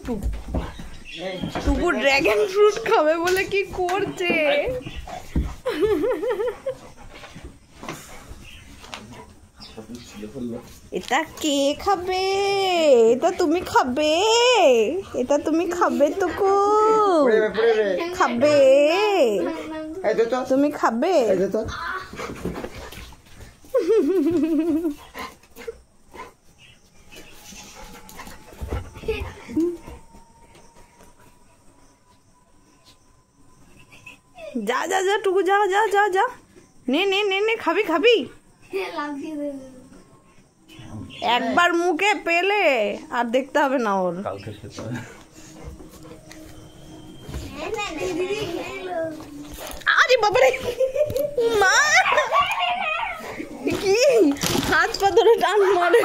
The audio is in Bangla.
টুকু ড্রাগন ফ্রুট খাবে বলে কি করছে? এটা কে খাবে? এটা তুমি খাবে? এটা তুমি খাবে টুকু? খাবে? তুমি খাবে? যা যা যা টুকু যা যা যা যা নে নে নে নে খাবি খাবি একবার মুখে পেলে আর দেখতে হবে না ওর। আরে বাবারে মা কি হাত পা ধরে টান মারে।